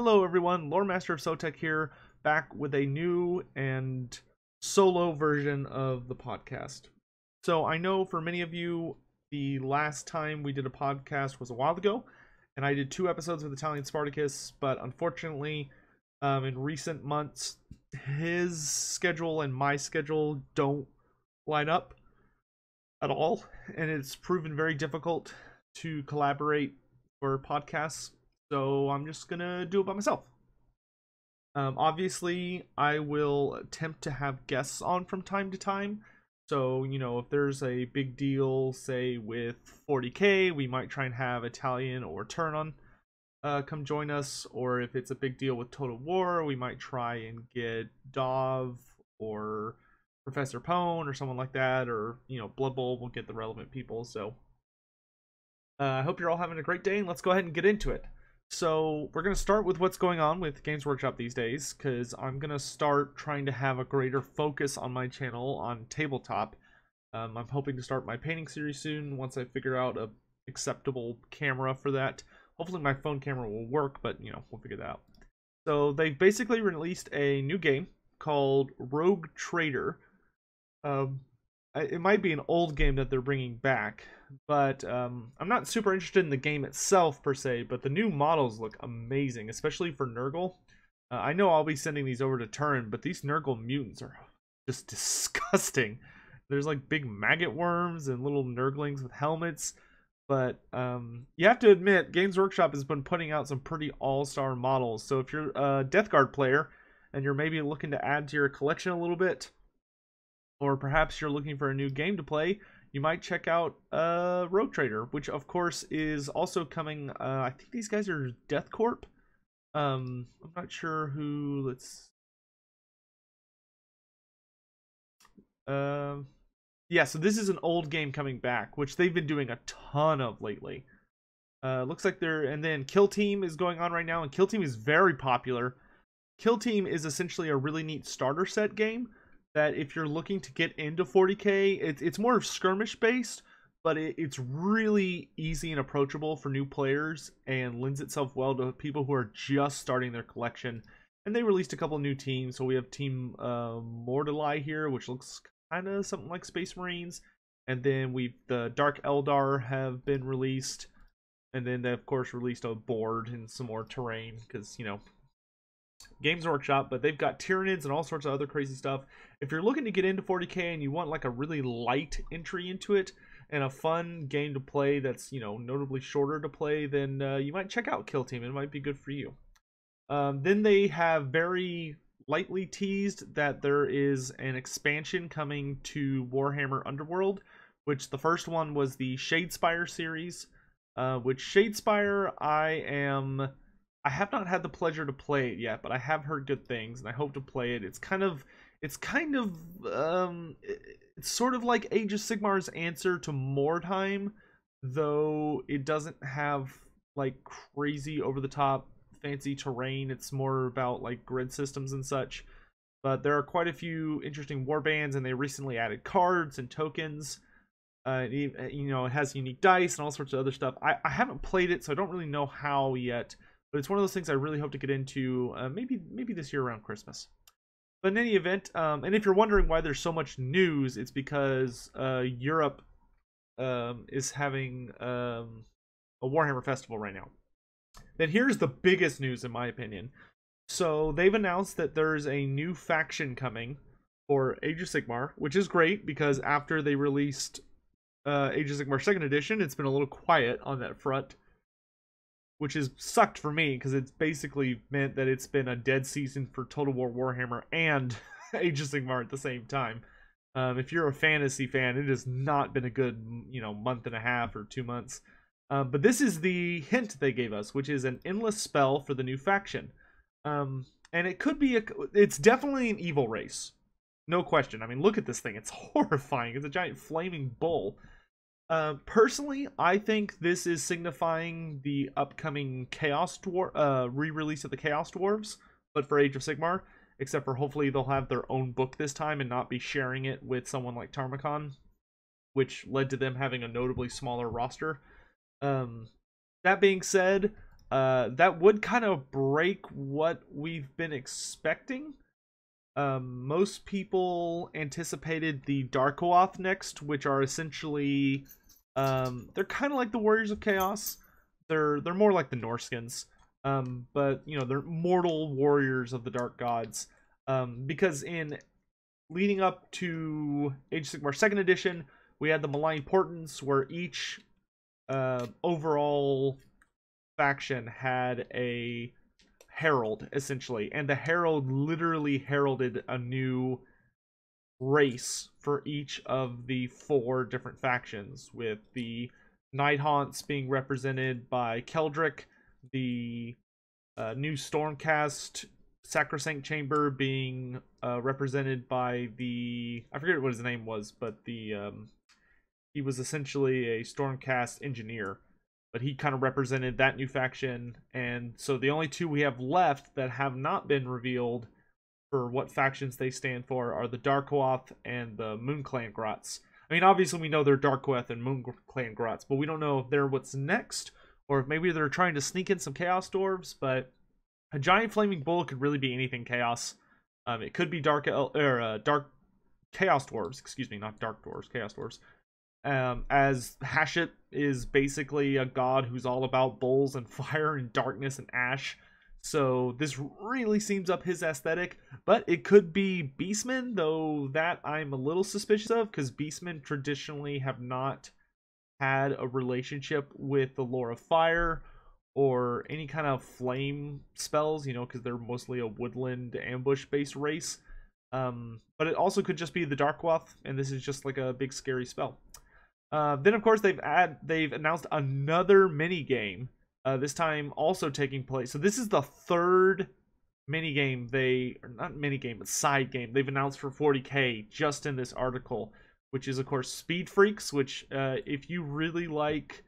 Hello everyone, Loremaster of Sotek here, back with a new and solo version of the podcast. So I know for many of you, the last time we did a podcast was a while ago, and I did 2 episodes with Italian Spartacus, but unfortunately, in recent months, his schedule and my schedule don't line up at all, and it's proven very difficult to collaborate for podcasts. So I'm just gonna do it by myself. Obviously, I will attempt to have guests on from time to time. So, if there's a big deal, say with 40K, we might try and have Italian or Turn on come join us. Or if it's a big deal with Total War, we might try and get Dov or Professor Pone or someone like that. Or, Blood Bowl will get the relevant people. So, I hope you're all having a great day, and let's go ahead and get into it. So we're going to start with what's going on with Games Workshop these days, because I'm going to start trying to have a greater focus on my channel on tabletop. I'm hoping to start my painting series soon once I figure out a acceptable camera for that. Hopefully my phone camera will work, but we'll figure that out. So they've basically released a new game called Rogue Trader. It might be an old game that they're bringing back, but I'm not super interested in the game itself per se, but the new models look amazing, especially for Nurgle. I know I'll be sending these over to Turin, but these Nurgle mutants are just disgusting. There's like big maggot worms and little Nurglings with helmets, but you have to admit, Games Workshop has been putting out some pretty all-star models. So if you're a Death Guard player and you're maybe looking to add to your collection a little bit, or perhaps you're looking for a new game to play, you might check out Rogue Trader, which of course is also coming. I think these guys are Death Corp. I'm not sure who. Yeah, so this is an old game coming back, which they've been doing a ton of lately. Looks like and then Kill Team is going on right now, and Kill Team is very popular. Kill Team is essentially a really neat starter set game that if you're looking to get into 40K, it's more skirmish based, but it's really easy and approachable for new players and lends itself well to people who are just starting their collection. And they released a couple new teams. So we have Team Mortali here, which looks kind of something like Space Marines. And then the Dark Eldar have been released. And then they, of course, released a board and some more terrain because, Games Workshop, but they've got Tyranids and all sorts of other crazy stuff. If you're looking to get into 40K and you want like a really light entry into it and a fun game to play that's, notably shorter to play, then you might check out Kill Team. It might be good for you. Then they have very lightly teased that there is an expansion coming to Warhammer Underworld, which the first one was the Shadespire series, which Shadespire I have not had the pleasure to play it yet, but I have heard good things, and I hope to play it. It's sort of like Age of Sigmar's answer to Mordheim, though it doesn't have like crazy over-the-top fancy terrain. It's more about like grid systems and such. But there are quite a few interesting warbands, and they recently added cards and tokens. It has unique dice and all sorts of other stuff. I haven't played it, so I don't really know how yet. But it's one of those things I really hope to get into maybe this year around Christmas. But in any event, and if you're wondering why there's so much news, it's because Europe is having a Warhammer festival right now. Then here's the biggest news in my opinion. So they've announced that there's a new faction coming for Age of Sigmar, which is great because after they released Age of Sigmar 2nd Edition, it's been a little quiet on that front, which has sucked for me because it's basically meant that it's been a dead season for Total War Warhammer and Age of Sigmar at the same time. If you're a fantasy fan, it has not been a good, month and a half or 2 months. But this is the hint they gave us, which is an endless spell for the new faction. And it could be it's definitely an evil race. No question. I mean, look at this thing. It's horrifying. It's a giant flaming bull. Personally, I think this is signifying the upcoming Chaos re-release of the Chaos Dwarves, but for Age of Sigmar, except for hopefully they'll have their own book this time and not be sharing it with someone like Tarmacon, which led to them having a notably smaller roster. That being said, that would kind of break what we've been expecting. Most people anticipated the Darkoath next, which are essentially they're kind of like the Warriors of Chaos. They're more like the Norskins, but you know they're mortal warriors of the Dark Gods. Because in leading up to Age of Sigmar Second Edition, we had the Malign Portents, where each overall faction had a herald, essentially, and the herald literally heralded a new race for each of the 4 different factions, with the Nighthaunts being represented by Keldric, the new Stormcast Sacrosanct Chamber being represented by the, I forget what his name was, but the he was essentially a Stormcast engineer, but he kind of represented that new faction. And so the only 2 we have left that have not been revealed for what factions they stand for are the Darkoath and the Moonclan Grots. I mean, obviously we know they're Darkoath and Moonclan Grots, but we don't know if they're what's next, or if maybe they're trying to sneak in some Chaos Dwarves. But a giant flaming bull could really be anything Chaos. It could be Dark Chaos Dwarves, excuse me, not Dark Dwarves, Chaos Dwarves. As Hashut is basically a god who's all about bulls and fire and darkness and ash. So this really seems up his aesthetic, but it could be Beastmen, though that I'm a little suspicious of, because Beastmen traditionally have not had a relationship with the lore of fire or any kind of flame spells, you know, because they're mostly a woodland ambush-based race. But it also could just be the Darkoath, and this is just like a big scary spell. Then, of course, they've announced another mini game. This time also taking place. So this is the 3rd mini game not mini game, but side game they've announced for 40k just in this article, which is of course Speed Freaks. Which, if you really like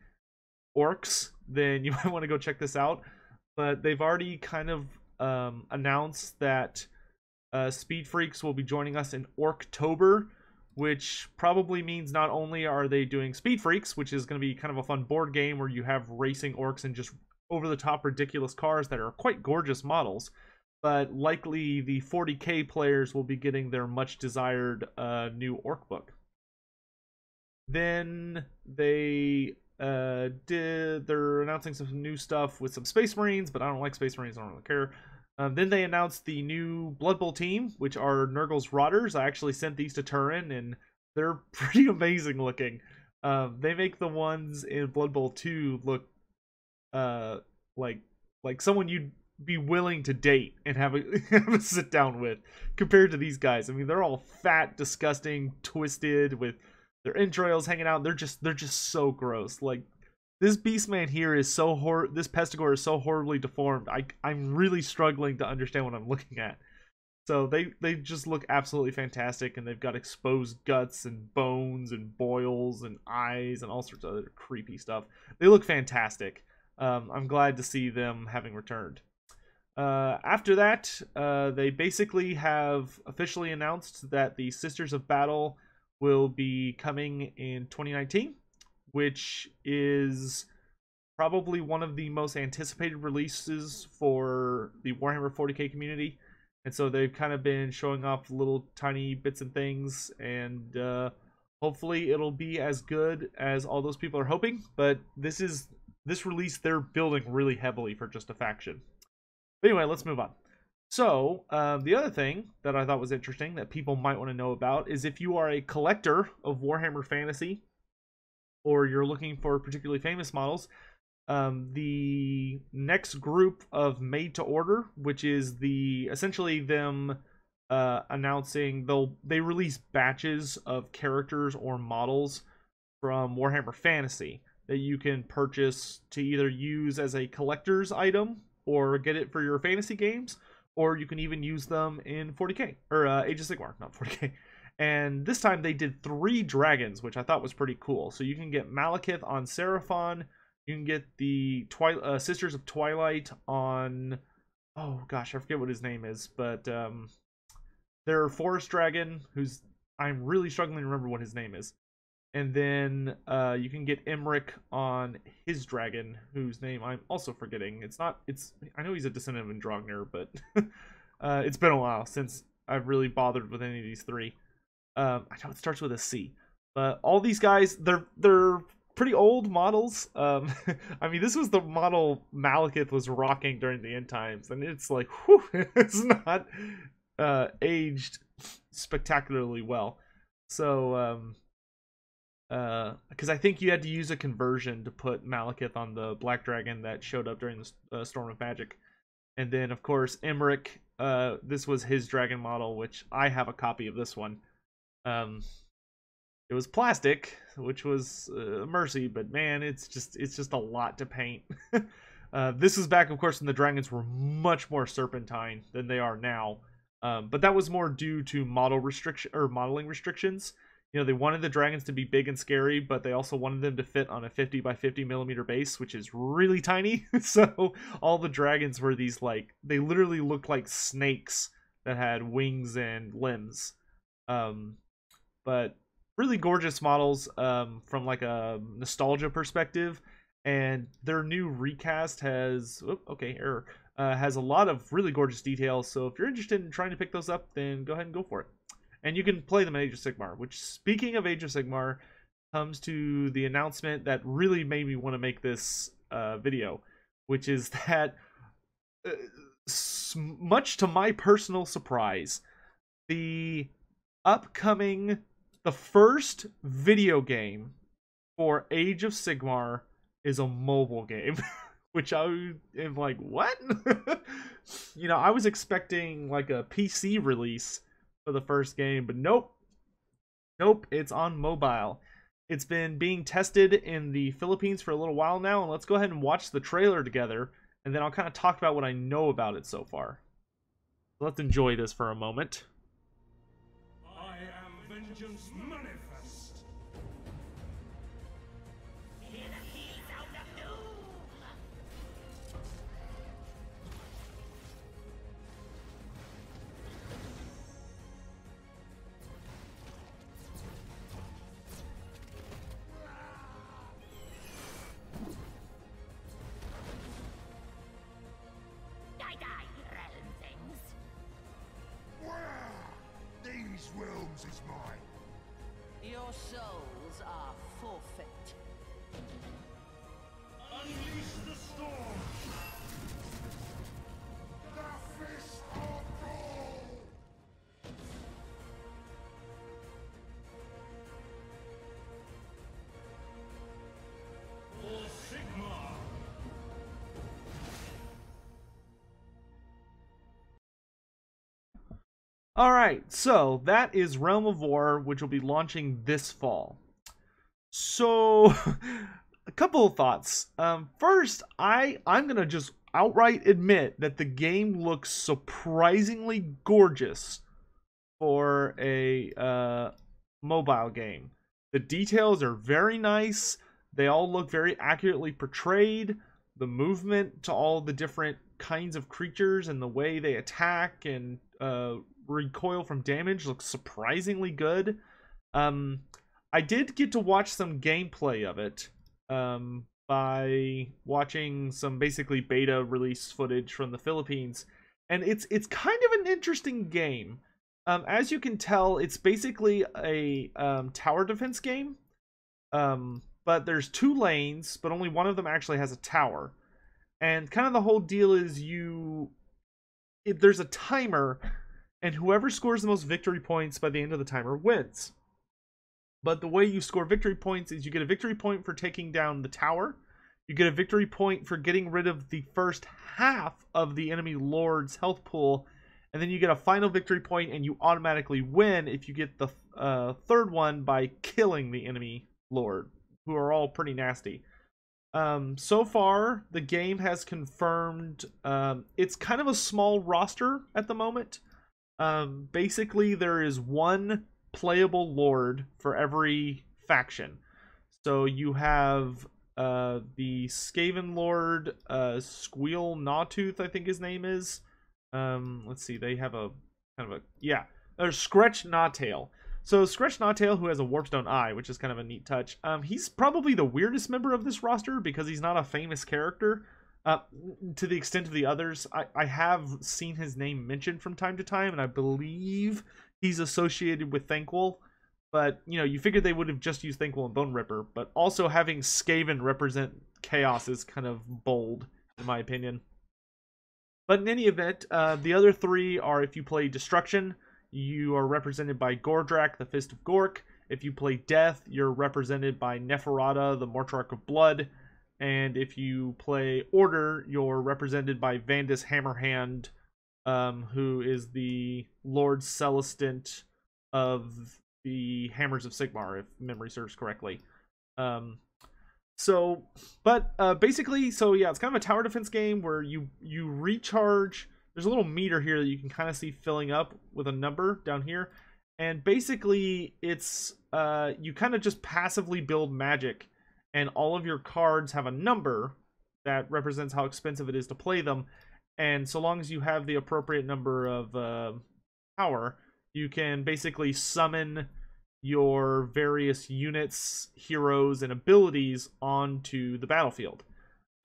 orcs, then you might want to go check this out. But they've already kind of announced that Speed Freaks will be joining us in Orktober, which probably means not only are they doing Speed Freaks, which is going to be kind of a fun board game where you have racing orcs and just over-the-top ridiculous cars that are quite gorgeous models, but likely the 40k players will be getting their much-desired new orc book. Then they're announcing some new stuff with some Space Marines, but I don't like Space Marines, I don't really care. Then they announced the new Blood Bowl team, which are Nurgle's Rotters. I actually sent these to Turin, and they're pretty amazing looking. They make the ones in Blood Bowl 2 look like someone you'd be willing to date and have a sit down with, compared to these guys. I mean, they're all fat, disgusting, twisted, with their entrails hanging out. They're just so gross. Like, this Beastman here is so this Pestigore is so horribly deformed. I'm really struggling to understand what I'm looking at. So they just look absolutely fantastic, and they've got exposed guts and bones and boils and eyes and all sorts of other creepy stuff. They look fantastic. I'm glad to see them having returned. After that, they basically have officially announced that the Sisters of Battle will be coming in 2019. Which is probably one of the most anticipated releases for the Warhammer 40k community. And so they've kind of been showing off little tiny bits and things, and hopefully it'll be as good as all those people are hoping. But this release they're building really heavily for just a faction. But anyway, let's move on. So, the other thing that I thought was interesting that people might want to know about is if you are a collector of Warhammer Fantasy, or you're looking for particularly famous models, the next group of made to order, which is essentially them announcing they release batches of characters or models from Warhammer Fantasy that you can purchase to either use as a collector's item or get it for your fantasy games, or you can even use them in 40k or Age of Sigmar, not 40k. And this time they did 3 dragons, which I thought was pretty cool. So you can get Malekith on Seraphon. You can get the Sisters of Twilight on... Oh, gosh, I forget what his name is. But their Forest Dragon, who's... I'm really struggling to remember what his name is. And then you can get Emmerich on his dragon, whose name I'm also forgetting. I know he's a descendant of Androgner, but it's been a while since I've really bothered with any of these three. I know it starts with a C. But all these guys, they're pretty old models. I mean, this was the model Malekith was rocking during the end times, and it's like, whew, it's not aged spectacularly well. So, because I think you had to use a conversion to put Malekith on the Black Dragon that showed up during the Storm of Magic. And then, of course, Emmerich, this was his dragon model, which I have a copy of this one. It was plastic, which was a mercy, but man, it's just a lot to paint. This is back, of course, when the dragons were much more serpentine than they are now. But that was more due to modeling restrictions. You know, they wanted the dragons to be big and scary, but they also wanted them to fit on a 50 by 50 millimeter base, which is really tiny. So all the dragons were these, like, they literally looked like snakes that had wings and limbs. But really gorgeous models from like a nostalgia perspective, and their new recast has has a lot of really gorgeous details. So if you're interested in trying to pick those up, then go ahead and go for it. And you can play them in Age of Sigmar, which, speaking of Age of Sigmar, comes to the announcement that really made me want to make this video, which is that, much to my personal surprise, the first video game for Age of Sigmar is a mobile game. Which I am like, what? You know, I was expecting like a PC release for the first game, but nope, it's on mobile. It's been being tested in the Philippines for a little while now, and let's go ahead and watch the trailer together, and then I'll kind of talk about what I know about it so far. Let's enjoy this for a moment. I am Vengeance Manifest. These realms is mine. Your souls are forfeit. Unleash the storm. The fist of Gaul. For Sigmar. Alright, so that is Realm of War, which will be launching this fall. So, a couple of thoughts. First, I'm going to just outright admit that the game looks surprisingly gorgeous for a mobile game. The details are very nice. They all look very accurately portrayed. The movement to all the different kinds of creatures and the way they attack and recoil from damage looks surprisingly good. I did get to watch some gameplay of it by watching some basically beta release footage from the Philippines, and it's kind of an interesting game. As you can tell, it's basically a tower defense game, but there's 2 lanes, but only one of them actually has a tower. And kind of the whole deal is there's a timer, and whoever scores the most victory points by the end of the timer wins. But the way you score victory points is you get a victory point for taking down the tower, you get a victory point for getting rid of the first half of the enemy lord's health pool, and then you get a final victory point, and you automatically win if you get the third one by killing the enemy lord, who are all pretty nasty. So far, the game has confirmed it's kind of a small roster at the moment. Basically, there is 1 playable lord for every faction. So you have the Skaven Lord, Squeal Gnawtooth, I think his name is. Let's see, they have a kind of a, yeah, there's Scretch Gnawtail. So Scratch Knottail, who has a Warpstone eye, which is kind of a neat touch. He's probably the weirdest member of this roster because he's not a famous character. To the extent of the others, I have seen his name mentioned from time to time, and I believe he's associated with Thanquol. But, you know, you figured they would have just used Thanquol and Bone Ripper. But also having Skaven represent Chaos is kind of bold, in my opinion. But in any event, the other three are if you play Destruction, you are represented by Gordrak, the Fist of Gork. If you play Death, you're represented by Neferata, the Mortarch of Blood. And if you play Order, you're represented by Vandus Hammerhand, who is the Lord Celestant of the Hammers of Sigmar, if memory serves correctly. Basically, so yeah, it's kind of a tower defense game where you recharge. There's a little meter here that you can kind of see filling up with a number down here. And basically, it's you kind of just passively build magic, and all of your cards have a number that represents how expensive it is to play them. And so long as you have the appropriate number of power, you can basically summon your various units, heroes, and abilities onto the battlefield.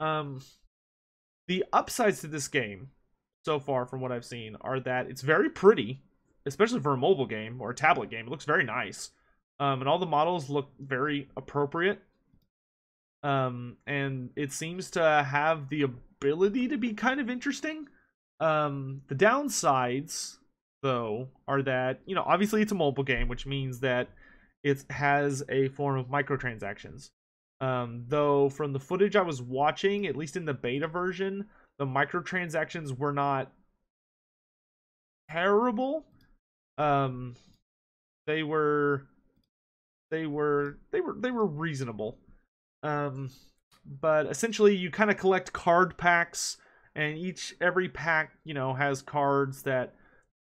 The upsides to this game, so far from what I've seen, are that it's very pretty, especially for a mobile game or a tablet game. It looks very nice. And all the models look very appropriate. And it seems to have the ability to be kind of interesting. The downsides, though, are that, you know, obviously it's a mobile game, which means that it has a form of microtransactions. Though from the footage I was watching, at least in the beta version, the microtransactions were not terrible. They were reasonable. But essentially you kind of collect card packs, and every pack, you know, has cards that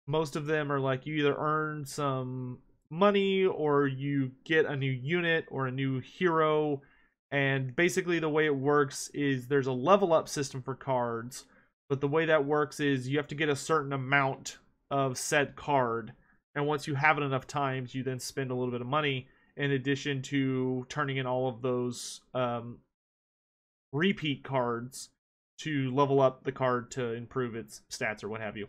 most of them are like you either earn some money or you get a new unit or a new hero. And basically the way it works is there's a level up system for cards, but the way that works is you have to get a certain amount of said card, and once you have it enough times, you then spend a little bit of money in addition to turning in all of those repeat cards to level up the card to improve its stats or what have you.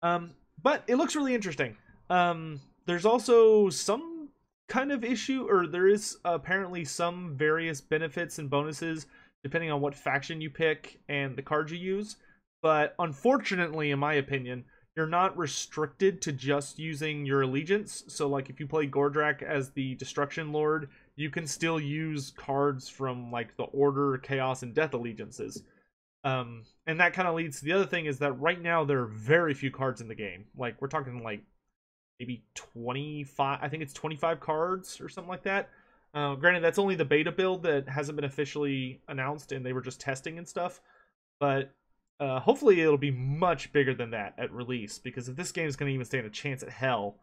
But it looks really interesting. There's also some kind of issue, or there is apparently some various benefits and bonuses depending on what faction you pick and the cards you use. But unfortunately, in my opinion, you're not restricted to just using your allegiance. So like if you play Gordrak as the Destruction Lord, you can still use cards from like the Order, Chaos, and Death allegiances. And that kind of leads to the other thing, is that right now there are very few cards in the game. Like we're talking like maybe 25, I think it's 25 cards or something like that. Granted, that's only the beta build that hasn't been officially announced, and they were just testing and stuff. But hopefully it'll be much bigger than that at release, because if this game is going to even stand a chance in hell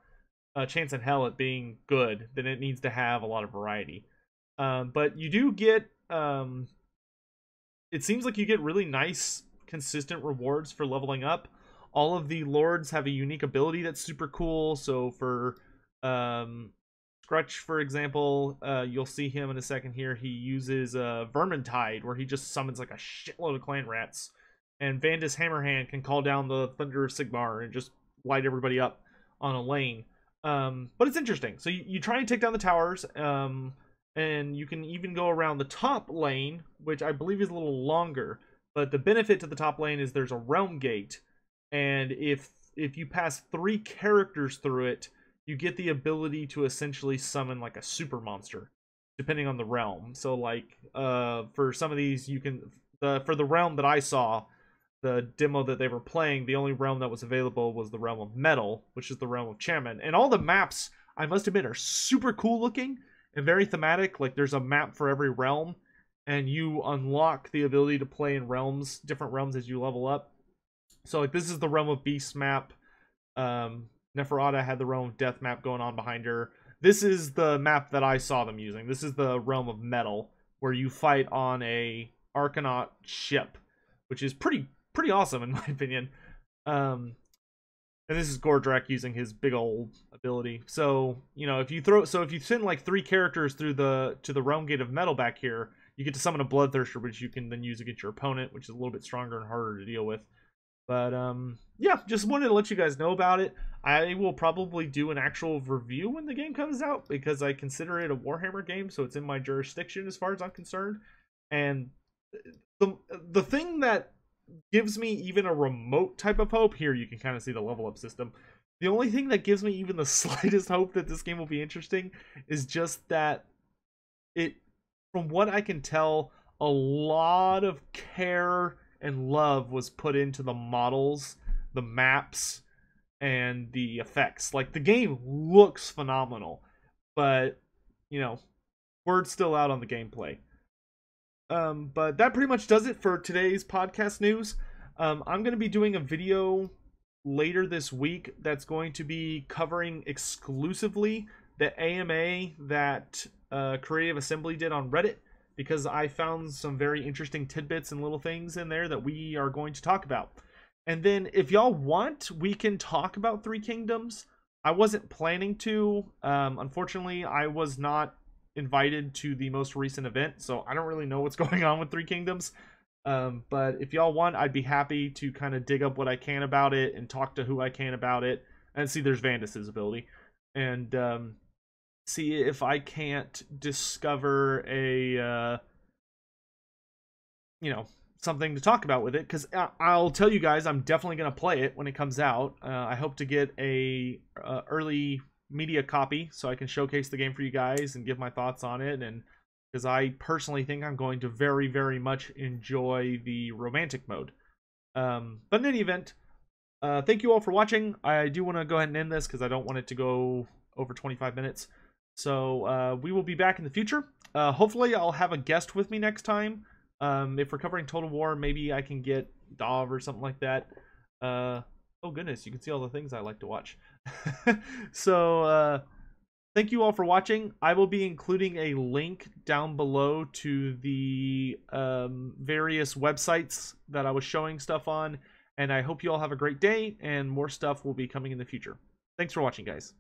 at being good, then it needs to have a lot of variety. But you do get, it seems like you get really nice, consistent rewards for leveling up. All of the lords have a unique ability that's super cool. So for Scrutch, for example, you'll see him in a second here. He uses Vermintide, where he just summons like a shitload of clan rats. And Vandus Hammerhand can call down the Thunder of Sigmar and just light everybody up on a lane. But it's interesting. So you try and take down the towers, and you can even go around the top lane, which I believe is a little longer. But the benefit to the top lane is there's a realm gate, and if you pass 3 characters through it, you get the ability to essentially summon like a super monster, depending on the realm. So like for some of these, you can for the realm that I saw, the demo that they were playing, the only realm that was available was the realm of Metal, which is the realm of Chairman. And all the maps, I must admit, are super cool looking and very thematic. Like there's a map for every realm, and you unlock the ability to play in different realms as you level up. So like this is the realm of Beast map. Neferata had the realm of Death map going on behind her. This is the map that I saw them using. This is the realm of Metal, where you fight on a Arcanaut ship, which is pretty awesome in my opinion. And this is Gordrak using his big old ability. So, you know, if you send like 3 characters through to the realm gate of metal back here, you get to summon a Bloodthirster, which you can then use against your opponent, which is a little bit stronger and harder to deal with. But yeah, just wanted to let you guys know about it. I will probably do an actual review when the game comes out because I consider it a Warhammer game, so it's in my jurisdiction as far as I'm concerned. And the thing that gives me even a remote type of hope, here you can kind of see the level up system. The only thing that gives me even the slightest hope that this game will be interesting is just that it, from what I can tell, a lot of care and love was put into the models, the maps, and the effects. Like, the game looks phenomenal, but, you know, word's still out on the gameplay. But that pretty much does it for today's podcast news. I'm going to be doing a video later this week that's going to be covering exclusively the AMA that Creative Assembly did on Reddit, because I found some very interesting tidbits and little things in there that we are going to talk about. And then if y'all want, we can talk about Three Kingdoms. I wasn't planning to. Unfortunately, I was not invited to the most recent event, so I don't really know what's going on with Three Kingdoms. But if y'all want, I'd be happy to kind of dig up what I can about it and talk to who I can about it. And see, there's Vandus' ability. And see if I can't discover a, you know, something to talk about with it. Because I'll tell you guys, I'm definitely going to play it when it comes out. I hope to get a early media copy so I can showcase the game for you guys and give my thoughts on it. And because I personally think I'm going to very, very much enjoy the romantic mode. But in any event, thank you all for watching. I do want to go ahead and end this because I don't want it to go over 25 minutes. So we will be back in the future. Hopefully I'll have a guest with me next time. If we're covering Total War, maybe I can get Dov or something like that. Oh goodness, you can see all the things I like to watch. So thank you all for watching. I will be including a link down below to the various websites that I was showing stuff on. And I hope you all have a great day, and more stuff will be coming in the future. Thanks for watching, guys.